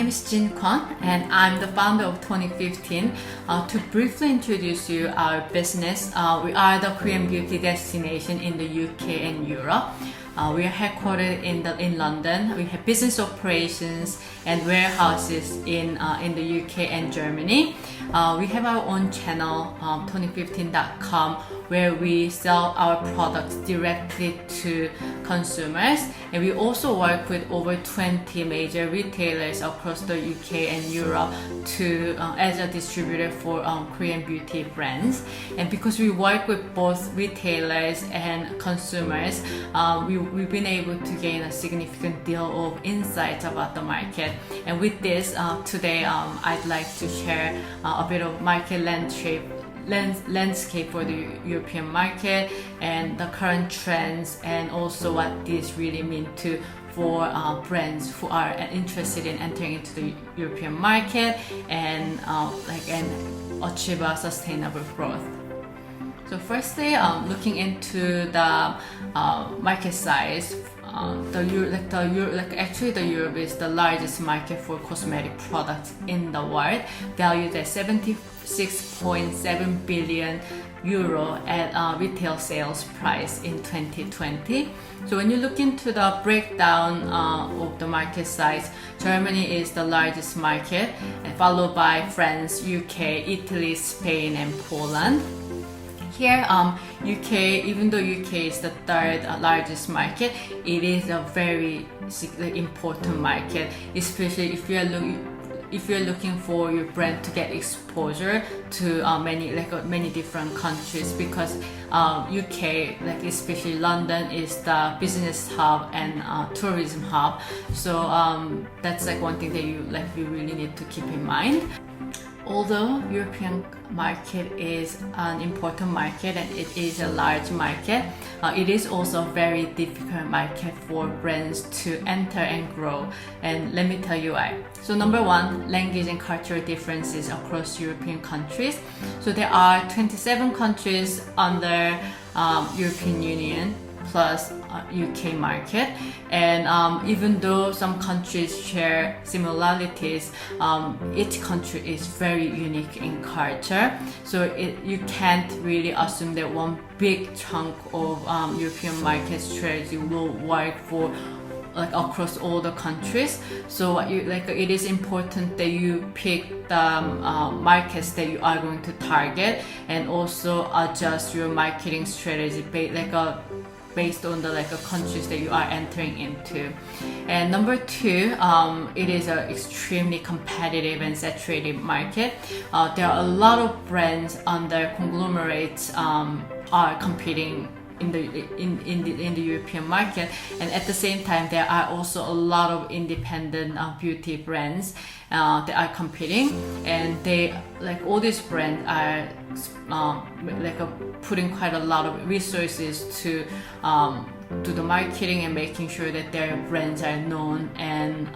name is Jin Kwon and I'm the founder of 2015. To briefly introduce you our business, we are the Korean beauty destination in the UK and Europe. We are headquartered in London. We have business operations and warehouses in the UK and Germany. We have our own channel, 2015.com, where we sell our products directly to consumers. And we also work with over 20 major retailers across the UK and Europe as a distributor for Korean beauty brands. And because we work with both retailers and consumers, we've been able to gain a significant deal of insights about the market. And with this, today I'd like to share a bit of market landscape for the European market and the current trends, and also what these really mean for brands who are interested in entering into the European market and achieve a sustainable growth. So firstly, looking into the market size, the Europe is the largest market for cosmetic products in the world, valued at 76.7 billion euro at retail sales price in 2020. So when you look into the breakdown of the market size, Germany is the largest market, followed by France, UK, Italy, Spain, and Poland. Here, UK, even though UK is the third largest market, it is a very important market, especially if you're looking for your brand to get exposure to many different countries, because UK, especially London, is the business hub and tourism hub. So that's one thing that you really need to keep in mind. Although European market is an important market and it is a large market, it is also a very difficult market for brands to enter and grow. And let me tell you why. So number one, language and cultural differences across European countries. So there are 27 countries under European Union plus UK market, and even though some countries share similarities, each country is very unique in culture. So you can't really assume that one big chunk of European market strategy will work for across all the countries. So it is important that you pick the markets that you are going to target, and also adjust your marketing strategy based on the countries that you are entering into. And number two, it is an extremely competitive and saturated market. There are a lot of brands under conglomerates are competing in the European market, and at the same time there are also a lot of independent beauty brands that are competing, and they all these brands are putting quite a lot of resources to do the marketing and making sure that their brands are known and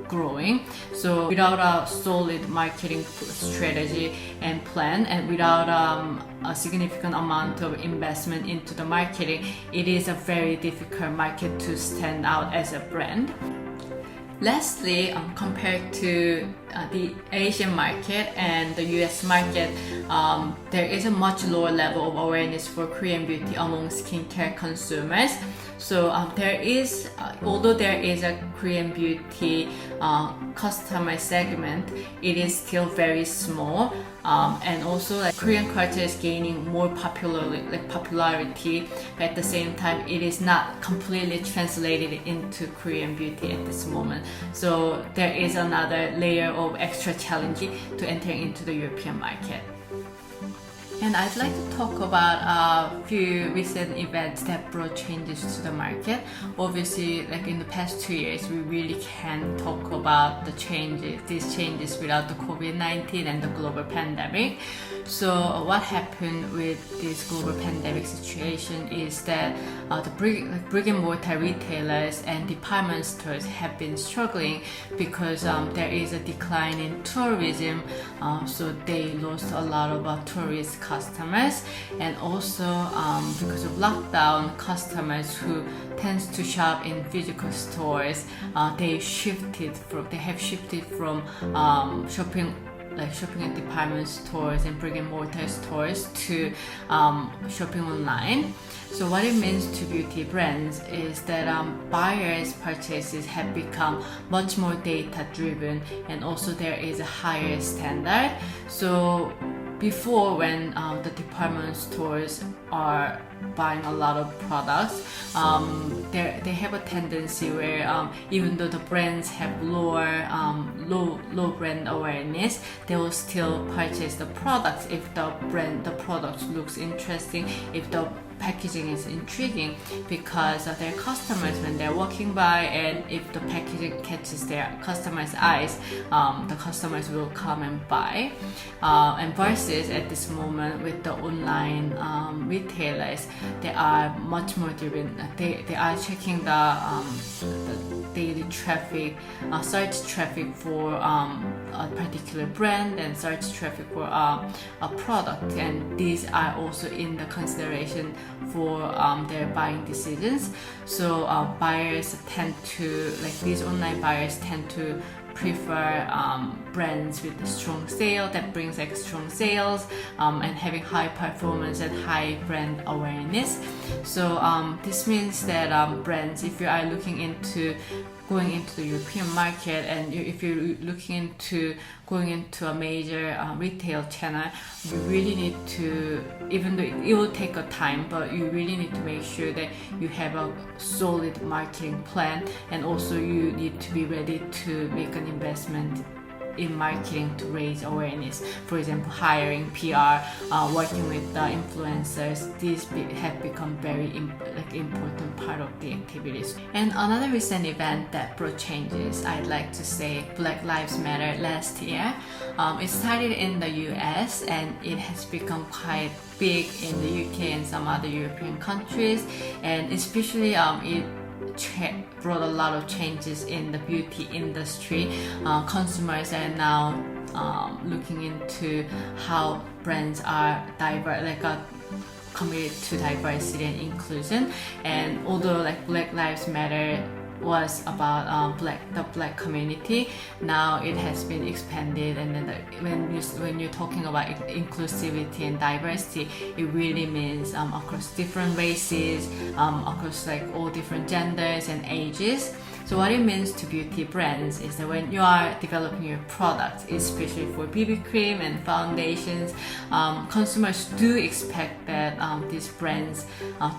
growing. So without a solid marketing strategy and plan, and without a significant amount of investment into the marketing, it is a very difficult market to stand out as a brand. Lastly, compared to the Asian market and the US market, there is a much lower level of awareness for Korean beauty among skincare consumers. So although there is a Korean beauty customer segment, it is still very small, and also Korean culture is gaining more popularity, but at the same time it is not completely translated into Korean beauty at this moment. So there is another layer of extra challenge to entering into the European market. And I'd like to talk about a few recent events that brought changes to the market. Obviously, in the past 2 years, we really can't talk about these changes without the COVID-19 and the global pandemic. So what happened with this global pandemic situation is that the brick and mortar retailers and department stores have been struggling because there is a decline in tourism. So they lost a lot of tourists customers, and also because of lockdown, customers who tends to shop in physical stores, they have shifted from shopping at department stores and brick and mortar stores to shopping online. So what it means to beauty brands is that buyers' purchases have become much more data driven, and also there is a higher standard. So before, when the department stores are buying a lot of products, they have a tendency where even though the brands have low brand awareness, they will still purchase the products if the product looks interesting, if the packaging is intriguing, because of their customers when they're walking by, and if the packaging catches their customers' eyes, the customers will come and buy. And versus at this moment with the online retailers, they are much more driven. They are checking the daily traffic, search traffic for a particular brand, and search traffic for a product, and these are also in the consideration for their buying decisions. So buyers tend to, these online buyers tend to prefer brands with a strong sale that brings strong sales, and having high performance and high brand awareness. So this means that brands, if you are looking into going into the European market, and if you're looking into going into a major retail channel, you really need to, even though it will take a time, but you really need to make sure that you have a solid marketing plan, and also you need to be ready to make an investment in marketing to raise awareness. For example, hiring PR, working with the influencers, these have become very important part of the activities. And another recent event that brought changes, I'd like to say Black Lives Matter last year. It started in the US, and it has become quite big in the UK and some other European countries, and especially it brought a lot of changes in the beauty industry. Consumers are now looking into how brands are committed to diversity and inclusion. And although Black Lives Matter was about the black community, now it has been expanded, and then when you're talking about inclusivity and diversity, it really means across different races, across all different genders and ages. So what it means to beauty brands is that when you are developing your products, especially for BB cream and foundations, consumers do expect that these brands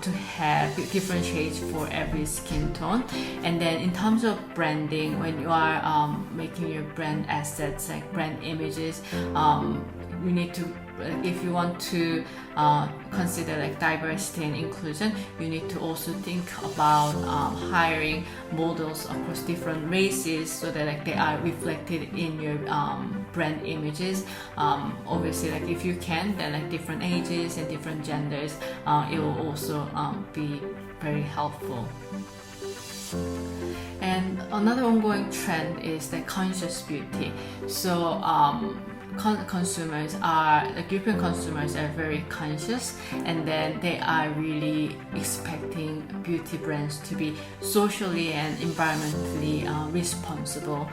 to have different shades for every skin tone. And then in terms of branding, when you are making your brand assets, like brand images, you need to, if you want to consider diversity and inclusion, you need to also think about hiring models across different races, so that they are reflected in your brand images. Obviously, if you can, then different ages and different genders, it will also be very helpful. And another ongoing trend is the conscious beauty. So consumers are, European consumers are very conscious, and then they are really expecting beauty brands to be socially and environmentally responsible.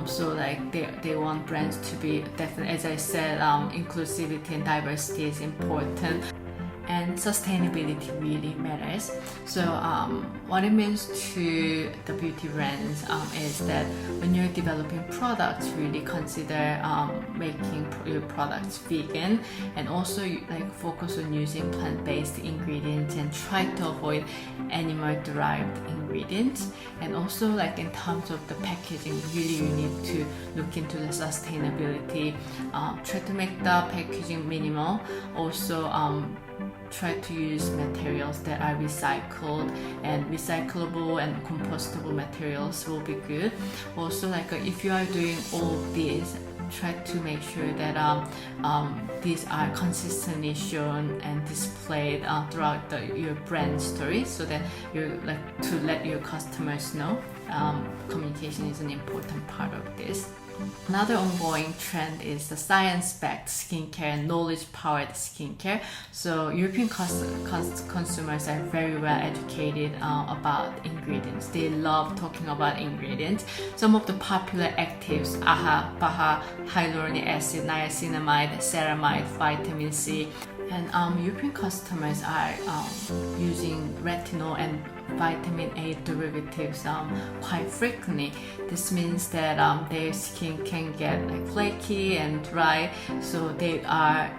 So they want brands to be definitely, as I said, inclusivity and diversity is important, and sustainability really matters. So what it means to the beauty brands is that when you're developing products, really consider making your products vegan, and also focus on using plant-based ingredients and try to avoid animal-derived ingredients. And also in terms of the packaging, really you need to look into the sustainability, try to make the packaging minimal, also try to use materials that are recycled, and recyclable and compostable materials will be good. Also, if you are doing all of these, try to make sure that these are consistently shown and displayed throughout your brand story, so that you to let your customers know. Communication is an important part of this. Another ongoing trend is the science-backed skincare and knowledge-powered skincare. So European consumers are very well educated about ingredients. They love talking about ingredients. Some of the popular actives: AHA, BAHA, hyaluronic acid, niacinamide, ceramide, vitamin C. And European customers are using retinol and vitamin A derivatives quite frequently. This means that their skin can get like flaky and dry, so they are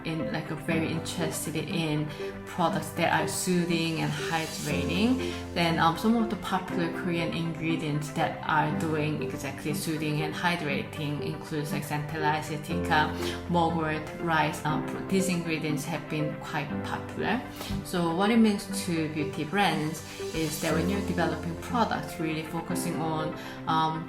very interested in products that are soothing and hydrating. Then some of the popular Korean ingredients that are doing exactly soothing and hydrating includes like centella asiatica, mugwort, rice. These ingredients have been quite popular. So what it means to beauty brands is that when you're developing products, really focusing on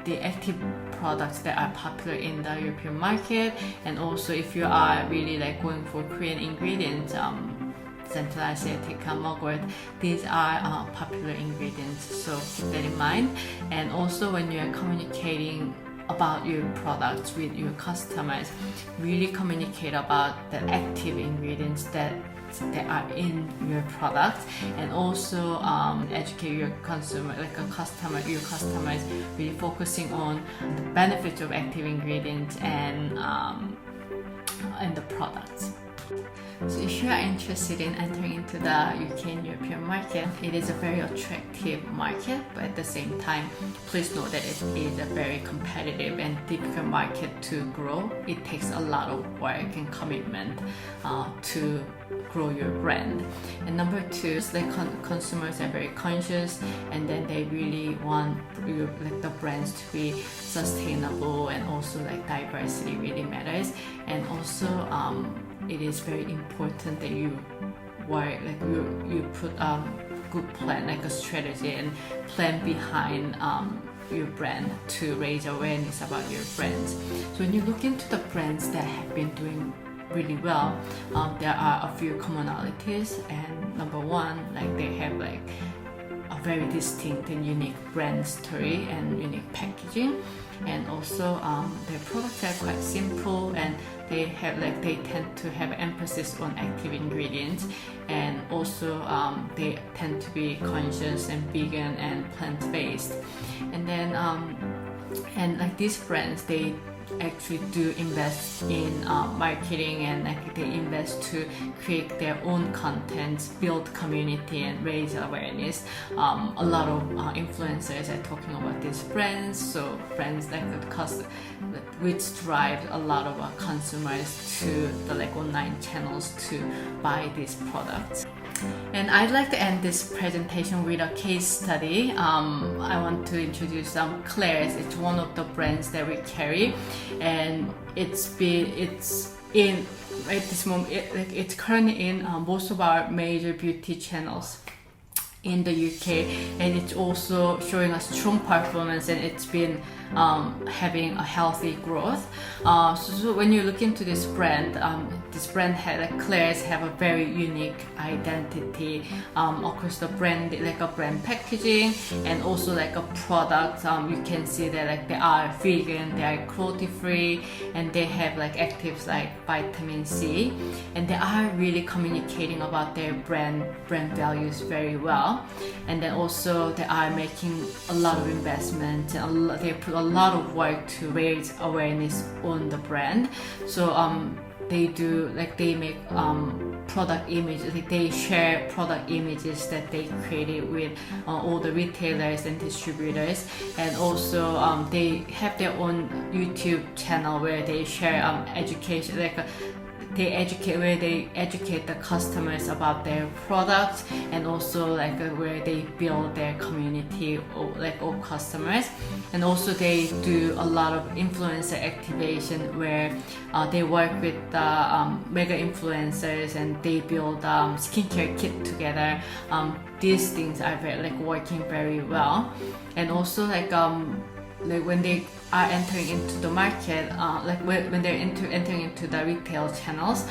the active products that are popular in the European market, and also if you are really like going for Korean ingredients, centella asiatica, mugwort, these are popular ingredients, so keep that in mind. And also when you're communicating about your products with your customers, really communicate about the active ingredients that are in your product, and also educate your your customers, really focusing on the benefits of active ingredients and the products. So if you are interested in entering into the UK and European market, it is a very attractive market, but at the same time, please know that it is a very competitive and difficult market to grow. It takes a lot of work and commitment to grow your brand. And number two is that consumers are very conscious, and then they really want the brands to be sustainable, and also like diversity really matters. And also it is very important that you put a good plan, like a strategy and plan behind your brand to raise awareness about your brands. So when you look into the brands that have been doing really well, there are a few commonalities. And number one, like they have like a very distinct and unique brand story and unique packaging, and also their products are quite simple, and they tend to have emphasis on active ingredients, and also they tend to be conscious and vegan and plant-based. And then and like these brands, they actually do invest in marketing, and they invest to create their own content, build community, and raise awareness. A lot of influencers are talking about these brands, so brands which drive a lot of consumers to the online channels to buy these products. And I'd like to end this presentation with a case study. I want to introduce Claire's. It's one of the brands that we carry, and it's in at this moment. It's currently in most of our major beauty channels in the UK, and it's also showing a strong performance, and it's been having a healthy growth. So when you look into this brand Claire's have a very unique identity across the brand, like a brand packaging, and also like a product. You can see that like they are vegan, they are cruelty free, and they have like actives like vitamin C, and they are really communicating about their brand values very well. And then also they are making a lot of investment, and they put a lot of work to raise awareness on the brand. So they make product images, they share product images that they created with all the retailers and distributors, and also they have their own YouTube channel where they share education, they educate the customers about their products, and also where they build their community of customers. And also they do a lot of influencer activation where they work with mega influencers, and they build skincare kit together. These things are working very well. And also when they are entering into the market, when they're entering into the retail channels,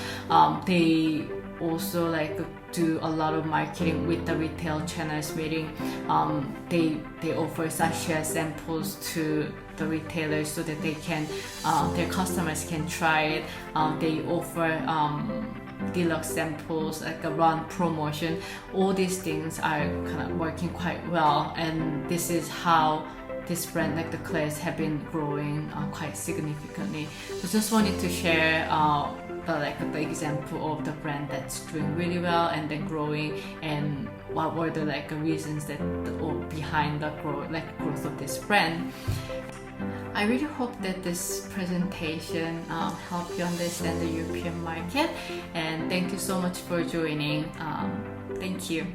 they also like do a lot of marketing with the retail channels, meaning they offer sachet samples to the retailers so that they can their customers can try it. They offer deluxe samples, like a run promotion. All these things are kind of working quite well, and this is how this brand like the Claire's have been growing quite significantly. So just wanted to share the example of the brand that's doing really well and then growing, and what were the reasons that behind the growth of this brand. I really hope that this presentation helped you understand the European market, and thank you so much for joining. Thank you.